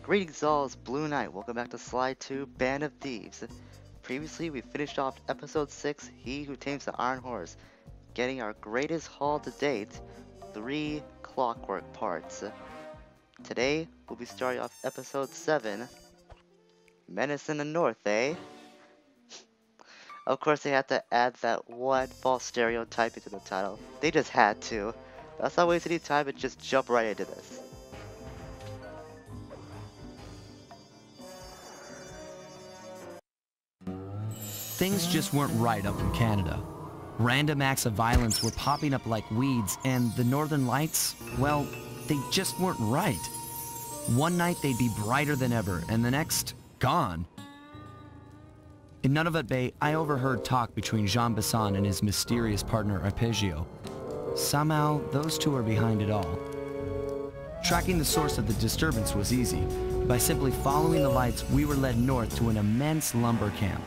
Greetings all, it's Blue Knight. Welcome back to Slide 2, Band of Thieves. Previously, we finished off episode 6, He Who Tames the Iron Horse, getting our greatest haul to date, 3 clockwork parts. Today, we'll be starting off episode 7, Menace in the North, eh? Of course, they had to add that one false stereotype into the title. They just had to. Let's not waste any time and just jump right into this. Things just weren't right up in Canada. Random acts of violence were popping up like weeds, and the Northern Lights, well, they just weren't right. One night they'd be brighter than ever, and the next, gone. In Nunavut Bay, I overheard talk between Jean Besson and his mysterious partner Arpeggio. Somehow, those two are behind it all. Tracking the source of the disturbance was easy. By simply following the lights, we were led north to an immense lumber camp.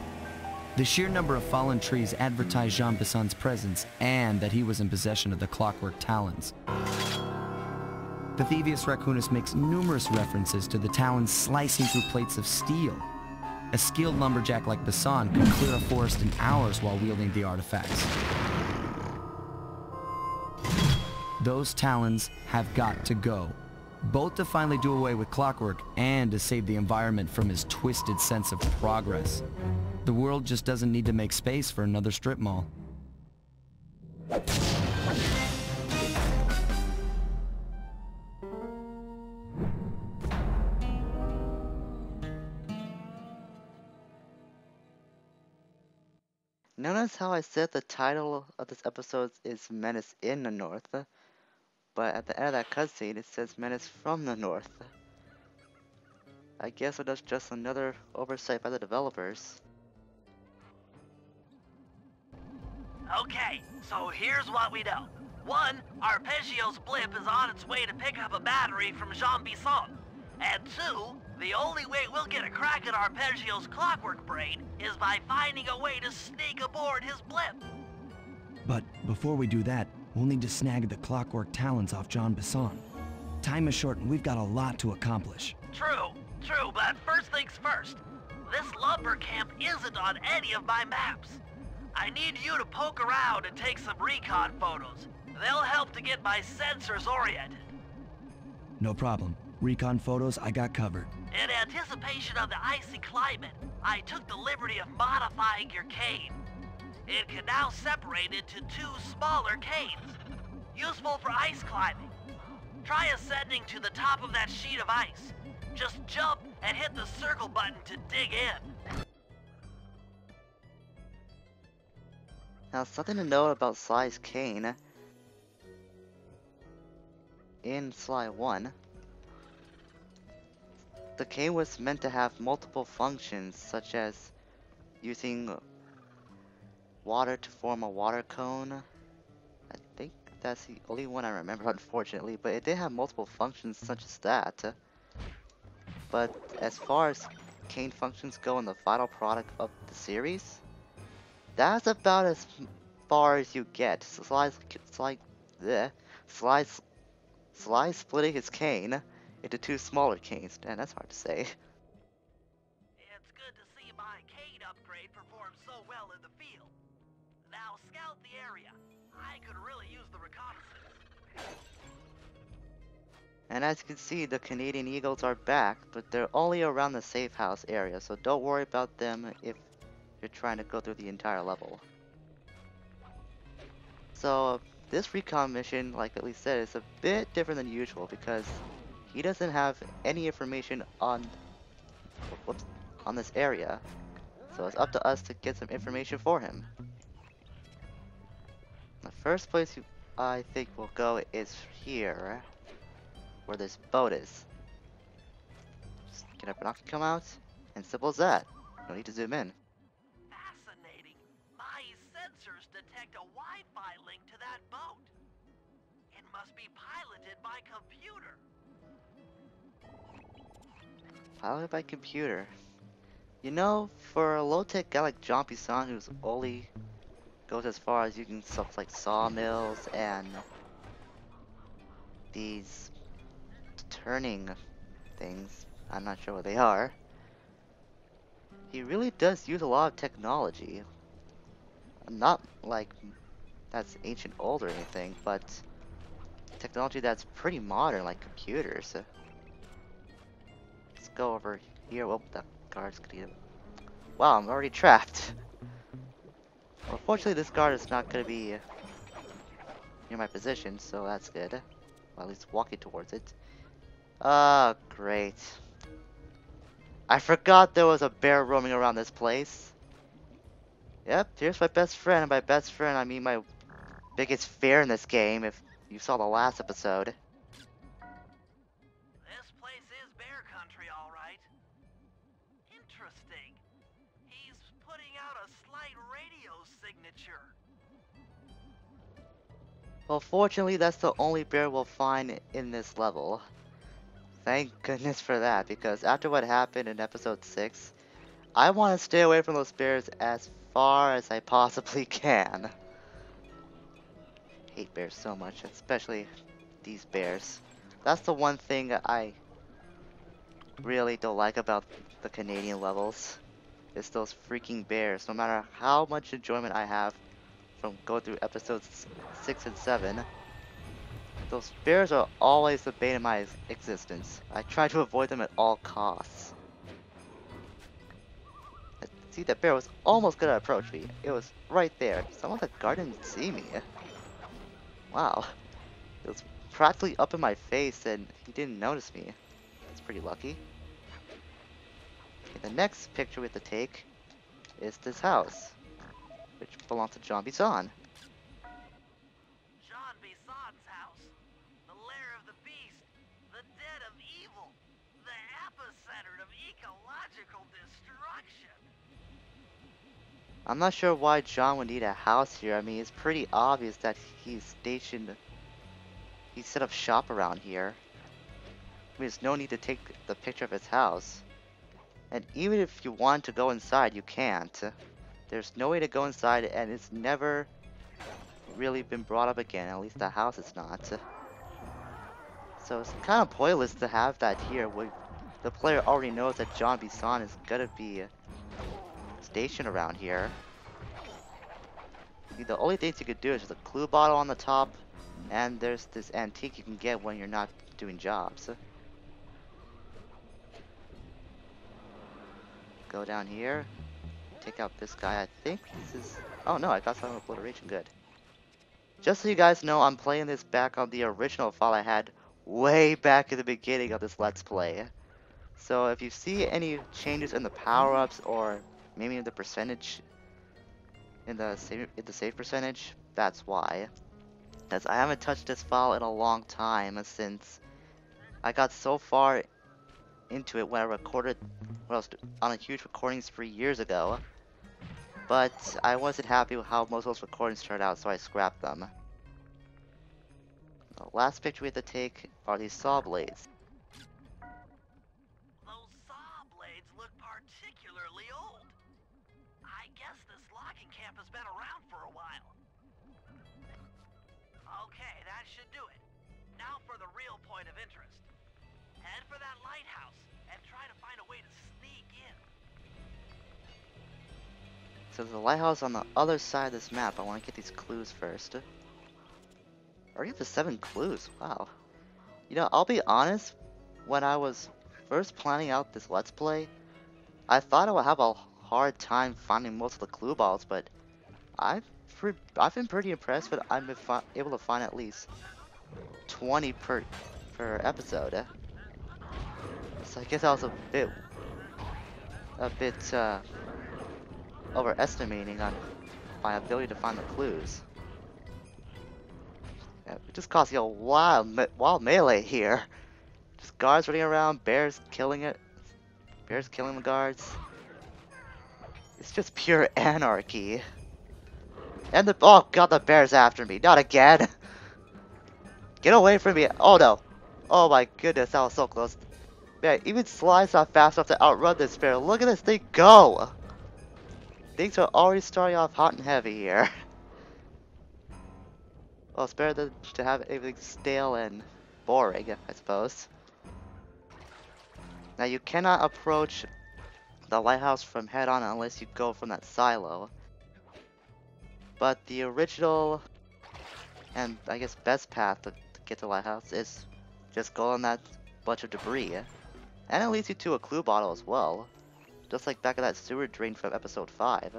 The sheer number of fallen trees advertised Jean Besson's presence and that he was in possession of the clockwork talons. The Thieves raccoonist makes numerous references to the talons slicing through plates of steel. A skilled lumberjack like Besson could clear a forest in hours while wielding the artifacts. Those talons have got to go, both to finally do away with clockwork and to save the environment from his twisted sense of progress. The world just doesn't need to make space for another strip mall. Notice how I said the title of this episode is Menace in the North, but at the end of that cutscene it says Menace from the North. I guess it was just another oversight by the developers. Okay, so here's what we know. 1, Arpeggio's blip is on its way to pick up a battery from Jean Besson. And 2, the only way we'll get a crack at Arpeggio's clockwork brain is by finding a way to sneak aboard his blip. But before we do that, we'll need to snag the clockwork talons off Jean Besson. Time is short and we've got a lot to accomplish. True, but first things first. This lumber camp isn't on any of my maps. I need you to poke around and take some recon photos. They'll help to get my sensors oriented. No problem. Recon photos I got covered. In anticipation of the icy climate, I took the liberty of modifying your cane. It can now separate into 2 smaller canes, useful for ice climbing. Try ascending to the top of that sheet of ice. Just jump and hit the circle button to dig in. Now, something to note about Sly's cane. In Sly 1, the cane was meant to have multiple functions, such as using water to form a water cone. I think that's the only one I remember, unfortunately, but it did have multiple functions such as that. But as far as cane functions go in the final product of the series, that's about as far as you get. Sly's splitting his cane into 2 smaller canes. Man, that's hard to say. It's good to see my cane upgrade perform so well in the field. Now scout the area. I could really use the reconnaissance. And as you can see, the Canadian Eagles are back, but they're only around the safe house area, so don't worry about them if you're trying to go through the entire level. So this recon mission, like at least said, is a bit different than usual because he doesn't have any information on this area. So it's up to us to get some information for him. The first place I think we'll go is here, where this boat is. Just get a binocular, come out, and simple as that. No need to zoom in. Fascinating. My sensors detect a Wi-Fi link to that boat. It must be piloted by computer. Piloted by computer. You know, for a low-tech guy like Jean Besson, who's only goes as far as using stuff like sawmills and these turning things, I'm not sure what they are. He really does use a lot of technology. Not like that's ancient old or anything, but technology that's pretty modern, like computers. Let's go over here. Oh, the guard's gonna get... Wow, I'm already trapped. Well, fortunately, this guard is not gonna be near my position, so that's good. Well, at least walking towards it. Ah, great. I forgot there was a bear roaming around this place. Yep, here's my best friend. And by best friend, I mean my biggest fear in this game, if you saw the last episode. This place is bear country, all right. Interesting. He's putting out a slight radio signature. Well, fortunately, that's the only bear we'll find in this level. Thank goodness for that, because after what happened in episode 6, I want to stay away from those bears as far as I possibly can. Hate bears so much, especially these bears. That's the one thing I really don't like about the Canadian levels, is those freaking bears. No matter how much enjoyment I have from going through episodes 6 and 7, those bears are always the bane of my existence. I try to avoid them at all costs. See, that bear was almost gonna approach me. It was right there. Someone at the garden didn't see me. Wow. It was practically up in my face and he didn't notice me. That's pretty lucky. Okay, the next picture we have to take is this house, which belongs to John Bison. John Bison's house. The lair of the beast. The den of evil. The epicenter of ecological destruction. I'm not sure why John would need a house here. I mean, it's pretty obvious that he's set up shop around here. I mean, there's no need to take the picture of his house. And even if you want to go inside, you can't. There's no way to go inside, and it's never really been brought up again. At least the house is not. So it's kind of pointless to have that here when the player already knows that John Bison is gonna be stationed around here. See, the only things you could do is just a clue bottle on the top, and there's this antique you can get when you're not doing jobs. Go down here, take out this guy. I think this is... Oh no, I got some obliteration. Good. Just so you guys know, I'm playing this back on the original file I had way back at the beginning of this Let's Play. So if you see any changes in the power-ups or maybe in the percentage, in the save percentage, that's why. As I haven't touched this file in a long time since I got so far into it when I recorded, when I was on a huge recording spree years ago. But I wasn't happy with how most of those recordings turned out, so I scrapped them. The last picture we have to take are these saw blades. Those saw blades look particularly old. I guess this logging camp has been around for a while. Okay, that should do it. Now for the real point of interest. Head for that lighthouse and try to find a way to sneak in. So there's a lighthouse on the other side of this map. I want to get these clues first. Already up to 7 clues. Wow. You know, I'll be honest. When I was first planning out this Let's Play, I thought I would have a hard time finding most of the clue balls, but I've been pretty impressed with I've been able to find at least 20 per episode. So I guess I was a bit overestimating on my ability to find the clues. Yeah, it just causing a wild melee here. Just guards running around, bears killing the guards. It's just pure anarchy. And oh god, the bear's after me. Not again. Get away from me. Oh no. Oh my goodness, that was so close. Man, even Sly's not fast enough to outrun this bear. Look at this thing go. Things are already starting off hot and heavy here. Well, it's better than to have everything stale and boring, I suppose. Now you cannot approach the lighthouse from head on unless you go from that silo. But the original and I guess best path to get to the lighthouse is just go on that bunch of debris. And it leads you to a clue bottle as well. Just like back at that sewer drain from episode 5.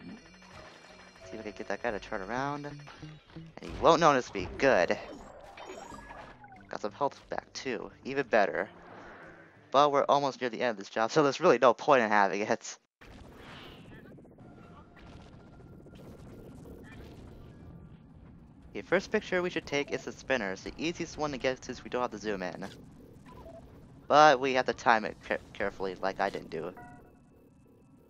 See if I can get that guy to turn around. And he won't notice me. Good. Got some health back too. Even better. But we're almost near the end of this job, so there's really no point in having it. The first picture we should take is the spinner. It's the easiest one to get since we don't have to zoom in. But we have to time it carefully, like I didn't do.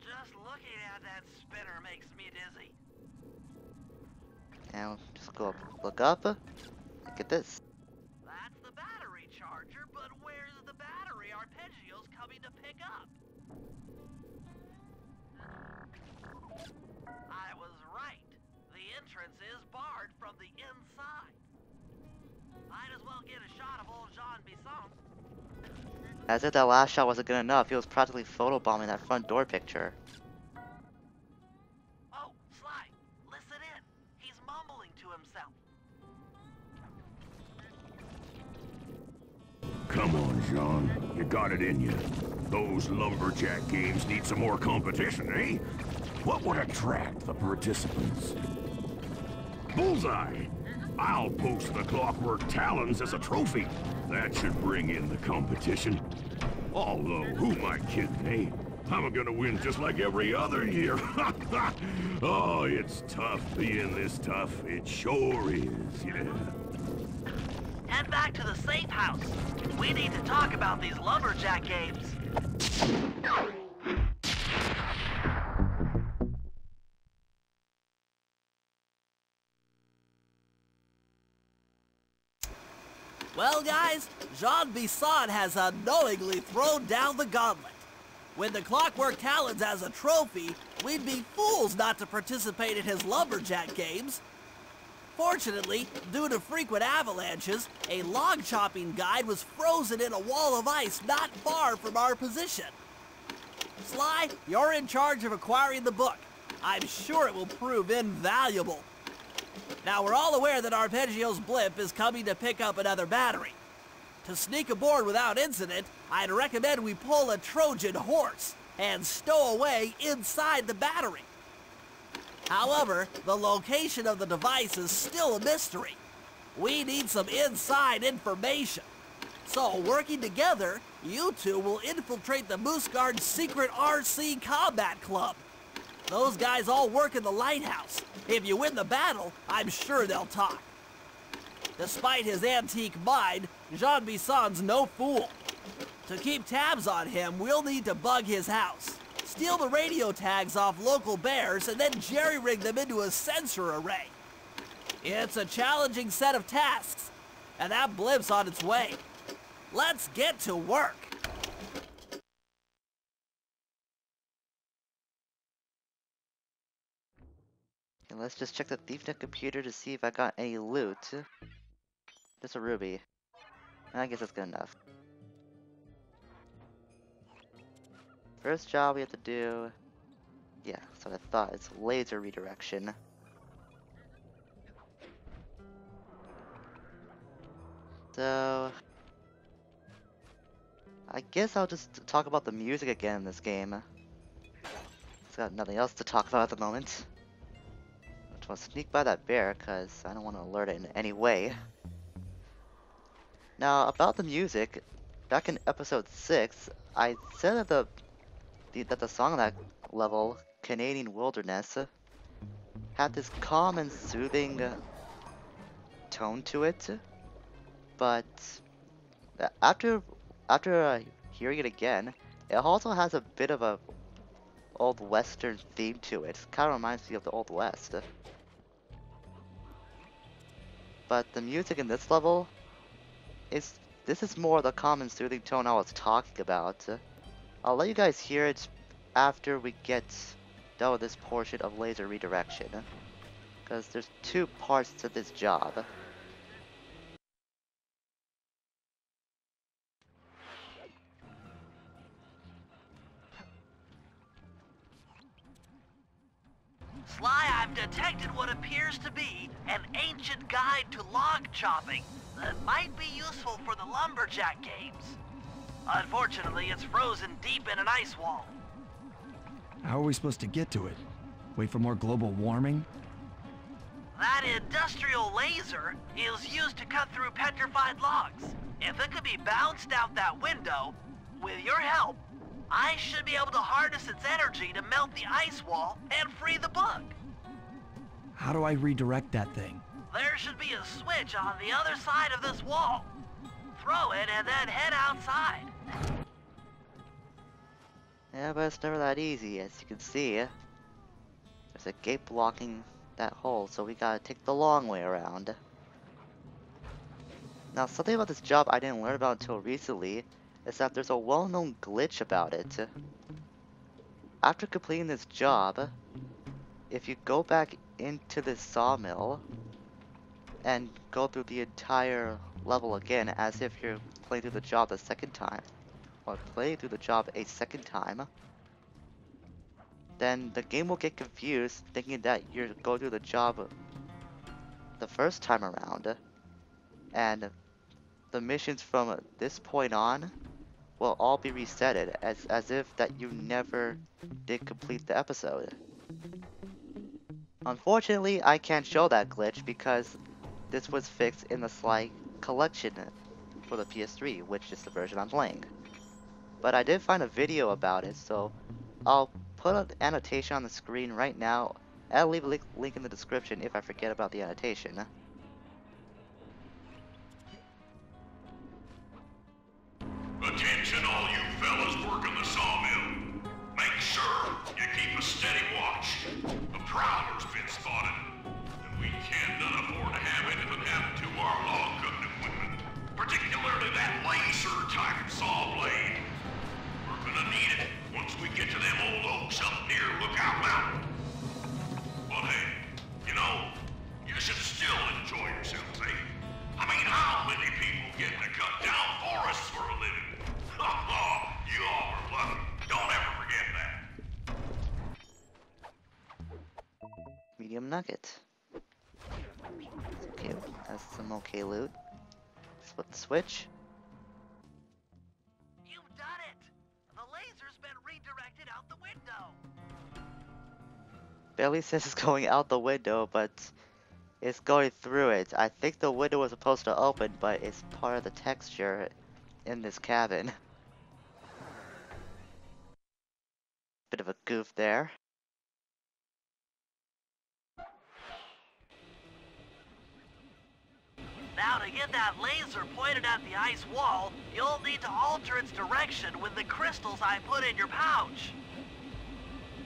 Just looking at that spinner makes me dizzy. And we'll just go up, look up. Look at this. That's the battery charger, but where's the battery arpeggios coming to pick up? I was right. The entrance is barred from the inside. Might as well get a shot of old Jean Bisson. As if that last shot wasn't good enough, he was practically photobombing that front door picture. Oh, Sly, listen in. He's mumbling to himself. Come on, Jean. You got it in you. Those lumberjack games need some more competition, eh? What would attract the participants? Bullseye! I'll post the Clockwork Talons as a trophy. That should bring in the competition. Although, who am I kidding, eh? I'm gonna win just like every other year. Oh, it's tough being this tough. It sure is, yeah. Head back to the safe house. We need to talk about these lumberjack games. Well, guys, Jean Bisson has unknowingly thrown down the gauntlet. With the Clockwork Talons as a trophy, we'd be fools not to participate in his lumberjack games. Fortunately, due to frequent avalanches, a log chopping guide was frozen in a wall of ice not far from our position. Sly, you're in charge of acquiring the book. I'm sure it will prove invaluable. Now, we're all aware that Arpeggio's blimp is coming to pick up another battery. To sneak aboard without incident, I'd recommend we pull a Trojan horse and stow away inside the battery. However, the location of the device is still a mystery. We need some inside information. So, working together, you two will infiltrate the Moose Guard's secret RC combat club. Those guys all work in the lighthouse. If you win the battle, I'm sure they'll talk. Despite his antique mind, Jean Bisson's no fool. To keep tabs on him, we'll need to bug his house, steal the radio tags off local bears, and then jerry-rig them into a sensor array. It's a challenging set of tasks, and that blimp's on its way. Let's get to work. And let's just check the ThiefNet computer to see if I got any loot. Just a ruby. I guess that's good enough. First job we have to do... Yeah, that's what I thought. It's laser redirection. So... I guess I'll just talk about the music again in this game. It's got nothing else to talk about at the moment. I just want to sneak by that bear, because I don't want to alert it in any way. Now, about the music, back in episode 6, I said that the song on that level, Canadian Wilderness, had this calm and soothing tone to it, but after hearing it again, it also has a bit of a old western theme to it. Kind of reminds me of the Old West. But the music in this level this is more the calm and soothing tone I was talking about. I'll let you guys hear it after we get done with this portion of laser redirection, because there's two parts to this job. Sly, I've detected what appears to be an ancient guide to log chopping that might be useful for the lumberjack games. Unfortunately, it's frozen deep in an ice wall. How are we supposed to get to it? Wait for more global warming? That industrial laser is used to cut through petrified logs. If it could be bounced out that window, with your help, I should be able to harness its energy to melt the ice wall and free the bug. How do I redirect that thing? There should be a switch on the other side of this wall. Throw it and then head outside. Yeah, but it's never that easy, as you can see. There's a gate blocking that hole, so we gotta take the long way around. Now, something about this job I didn't learn about until recently is that there's a well-known glitch about it. After completing this job, if you go back into this sawmill and go through the entire level again as if you're playing through the job the second time, or playing through the job a second time, then the game will get confused thinking that you're going through the job the first time around, and the missions from this point on will all be resetted as if that you never did complete the episode. Unfortunately, I can't show that glitch because this was fixed in the Sly collection for the PS3, which is the version I'm playing. But I did find a video about it, so I'll put an annotation on the screen right now, and I'll leave a link in the description if I forget about the annotation. Attention all you fellas working the sawmill. Make sure you keep a steady watch. A prowler's been spotted, and we can't afford to have anything happen to our log cutting equipment, particularly that laser-type saw blade. We're gonna need it once we get to them old oaks up near Lookout Mountain. But hey, you know, you should still enjoy yourselves, eh? I mean, how many people get to cut down forests for a living? You all are lucky. Don't ever forget that. Medium nugget. Okay, that's some okay loot. Flip the switch. You've done it! The laser's been redirected out the window. Barely says it's going out the window, but it's going through it. I think the window was supposed to open, but it's part of the texture in this cabin. Bit of a goof there. Now to get that laser pointed at the ice wall, you'll need to alter its direction with the crystals I put in your pouch.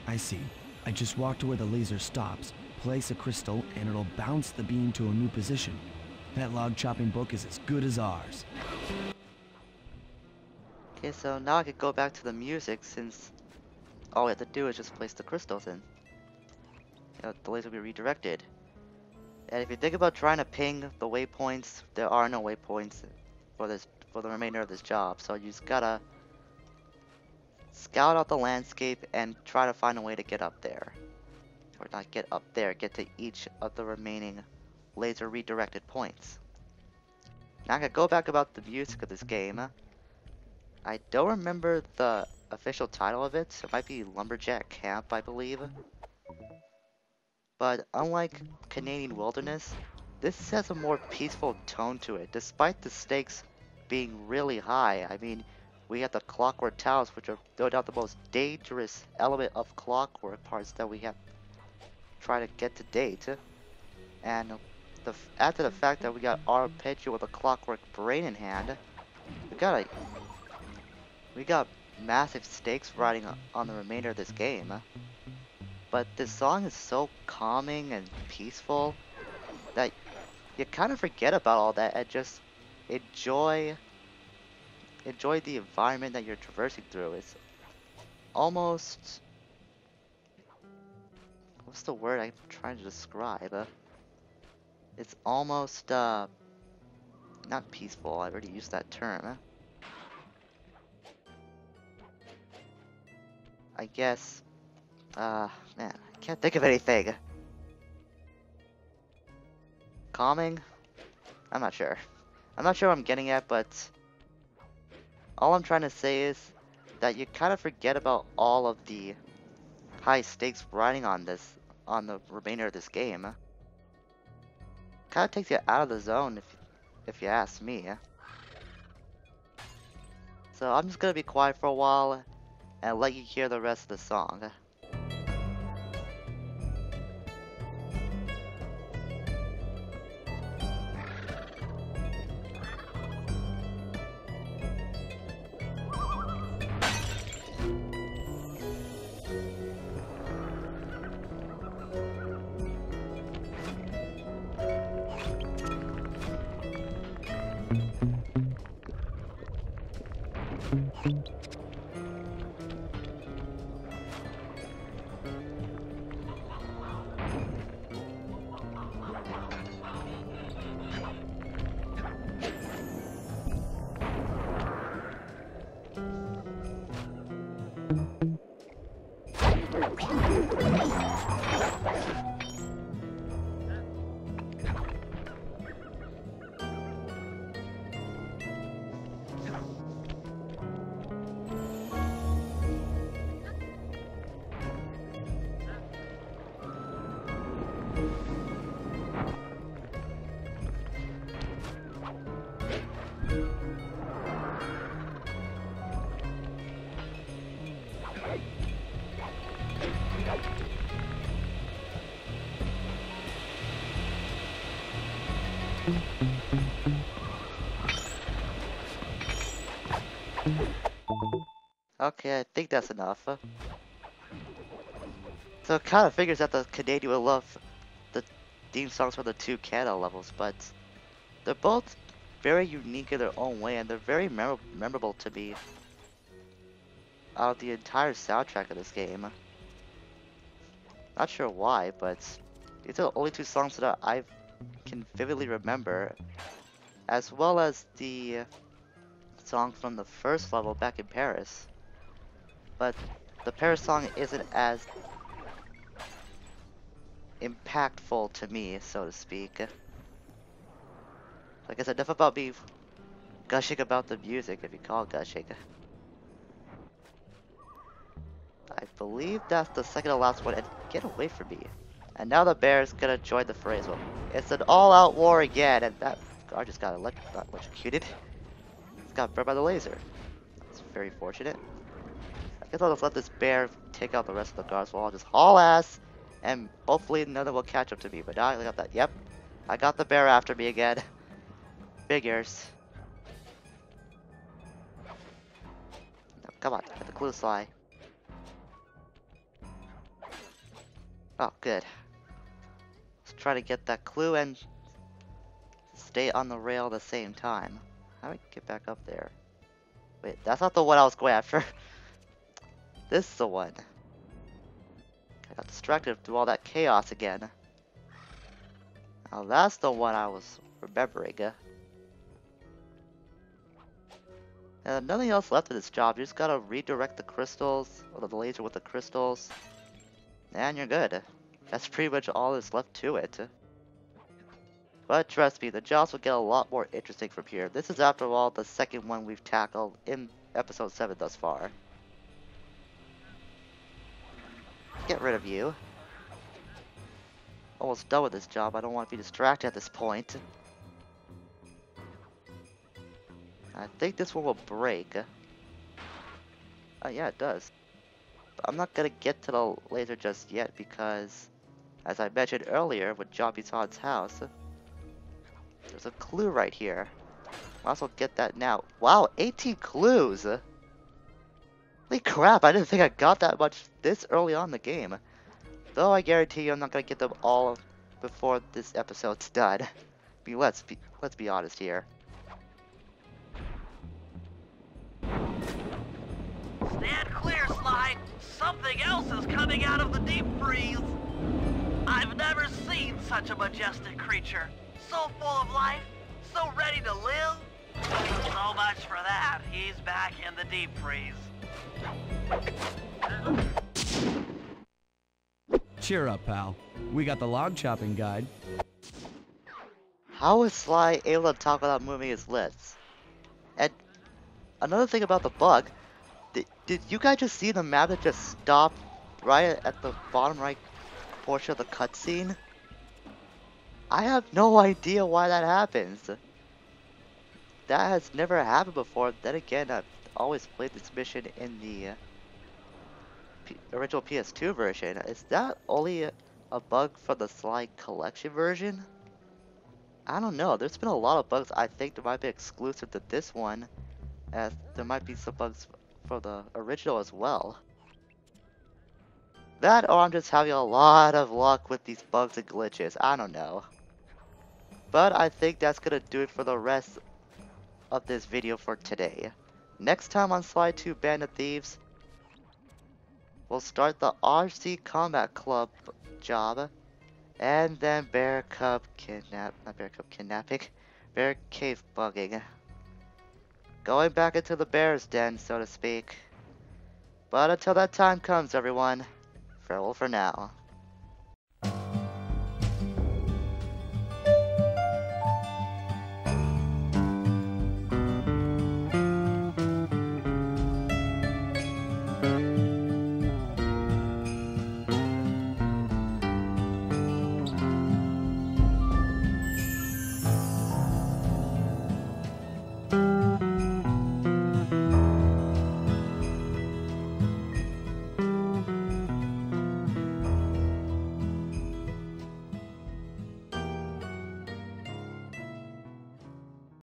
I see. I just walk to where the laser stops, place a crystal, and it'll bounce the beam to a new position. That log chopping book is as good as ours. Okay, so now I could go back to the music since all we have to do is just place the crystals in. You know, the laser will be redirected. And if you think about trying to ping the waypoints, there are no waypoints for the remainder of this job. So you just gotta scout out the landscape and try to find a way to get up there. Or not get up there, get to each of the remaining laser redirected points. Now I can go back about the music of this game. I don't remember the official title of it. It might be Lumberjack Camp, I believe. But unlike Canadian Wilderness, this has a more peaceful tone to it, despite the stakes being really high. I mean, we have the Clockwork Towers, which are no doubt the most dangerous element of Clockwork parts that we have tried to get to date. And add to the fact that we got Arpeggio with a Clockwork Brain in hand, we got massive stakes riding on the remainder of this game. But this song is so calming and peaceful that you kind of forget about all that and just enjoy the environment that you're traversing through. It's almost, what's the word I'm trying to describe? It's almost not peaceful. I already used that term. I guess, man, I can't think of anything. calming? I'm not sure. I'm not sure what I'm getting at, but all I'm trying to say is that you kind of forget about all of the high stakes riding on the remainder of this game. Kind of takes you out of the zone if you ask me. So I'm just gonna be quiet for a while and let you hear the rest of the song. Okay, I think that's enough. So it kind of figures that the Canadian will love the theme songs for the two Canada levels, but they're both very unique in their own way, and they're very memorable to me out of the entire soundtrack of this game. Not sure why, but these are the only two songs that I can vividly remember, as well as the song from the first level back in Paris. But the Paris song isn't as impactful to me, so to speak. Like I said, enough about me gushing about the music, if you call it gushing. I believe that's the second to last one, and get away from me. And now the bear's gonna join the fray as well. It's an all-out war again, and that guard just got not electrocuted. It's got burned by the laser. It's very fortunate. I guess I'll just let this bear take out the rest of the guards while I'll just haul ass, and hopefully none of them will catch up to me. But now I got that. Yep, I got the bear after me again. Figures. No, come on, get the clue slide. Oh, good. Let's try to get that clue and stay on the rail at the same time. How do I get back up there? Wait, that's not the one I was going after. This is the one. I got distracted through all that chaos again. Now that's the one I was remembering. And nothing else left of this job. You just gotta redirect the crystals, or the laser with the crystals, and you're good. That's pretty much all that's left to it. But trust me, the jobs will get a lot more interesting from here. This is, after all, the second one we've tackled in episode 7 thus far. Get rid of you. Almost done with this job. I don't want to be distracted at this point. I think this one will break. Yeah, it does. But I'm not gonna get to the laser just yet because, as I mentioned earlier with Joppy-san's house, there's a clue right here. Might as well get that now. Wow, 18 clues! Holy crap, I didn't think I got that much this early on in the game. Though I guarantee you I'm not gonna get them all before this episode's done. Let's be honest here. Stand clear, Sly! Something else is coming out of the deep freeze! I've never seen such a majestic creature. So full of life, so ready to live. So much for that, he's back in the deep freeze. Cheer up, pal. We got the log chopping guide. How is Sly able to talk without moving his lips? And another thing about the bug, did you guys just see the map that just stopped right at the bottom right portion of the cutscene? I have no idea why that happens. That has never happened before. Then again, I've always played this mission in the original PS2 version. Is that only a bug for the Sly Collection version? I don't know. There's been a lot of bugs I think that might be exclusive to this one, as there might be some bugs for the original as well. That or I'm just having a lot of luck with these bugs and glitches. I don't know. But I think that's gonna do it for the rest of this video for today. Next time on Sly 2 Band of Thieves, we'll start the RC Combat Club job, and then Bear Cave bugging. Going back into the bear's den, so to speak. But until that time comes, everyone, farewell for now.